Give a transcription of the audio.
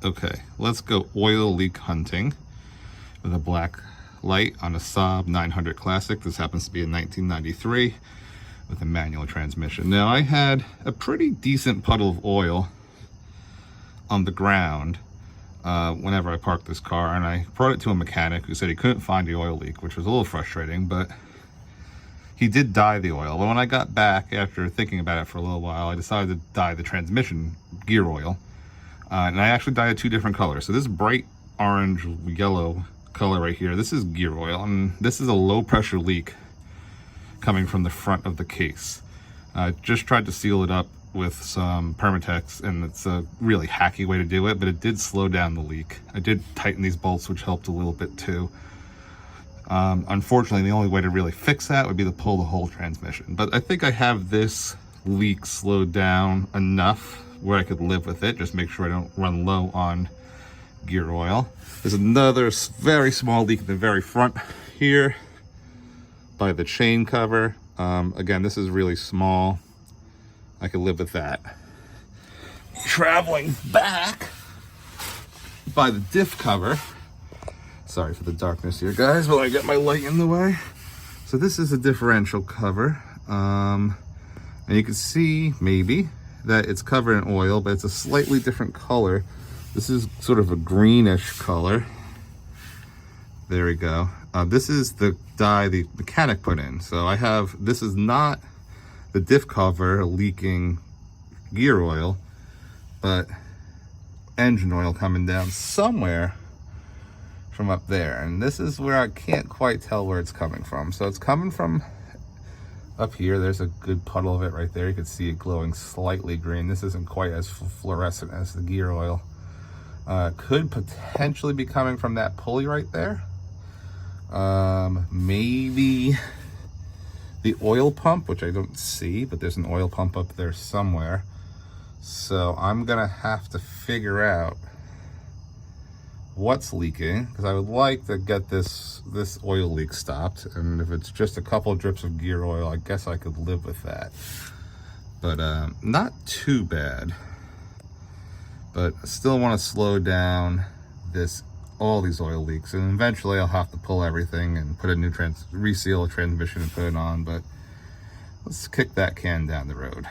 Okay, let's go oil leak hunting with a black light on a Saab 900 Classic. This happens to be a 1993 with a manual transmission. Now, I had a pretty decent puddle of oil on the ground whenever I parked this car, and I brought it to a mechanic who said he couldn't find the oil leak, which was a little frustrating, but he did dye the oil. But when I got back after thinking about it for a little while, I decided to dye the transmission gear oil. And I actually dyed it 2 different colors. So this bright orange yellow color right here, this is gear oil, and this is a low pressure leak coming from the front of the case. I just tried to seal it up with some Permatex, and it's a really hacky way to do it, but it did slow down the leak. I did tighten these bolts, which helped a little bit too. Unfortunately, the only way to really fix that would be to pull the whole transmission. But I think I have this leak slowed down enough where I could live with it. Just make sure I don't run low on gear oil. There's another very small leak in the very front here by the chain cover. Again, this is really small. I could live with that. Traveling back by the diff cover. Sorry for the darkness here, guys, while I get my light in the way. So this is a differential cover. And you can see, maybe, that it's covered in oil, but it's a slightly different color. This is sort of a greenish color. There we go. This is the dye the mechanic put in. So I have, this is not the diff cover leaking gear oil, but engine oil coming down somewhere from up there. And this is where I can't quite tell where it's coming from. So it's coming from up here. There's a good puddle of it right there. You can see it glowing slightly green. This isn't quite as fluorescent as the gear oil. Could potentially be coming from that pulley right there. Maybe the oil pump, which I don't see, but there's an oil pump up there somewhere. So I'm gonna have to figure out what's leaking, because I would like to get this oil leak stopped. And if it's just a couple of drips of gear oil, I guess I could live with that. But not too bad. But I still want to slow down all these oil leaks, and eventually I'll have to pull everything and put a new reseal a transmission and put it on. But let's kick that can down the road.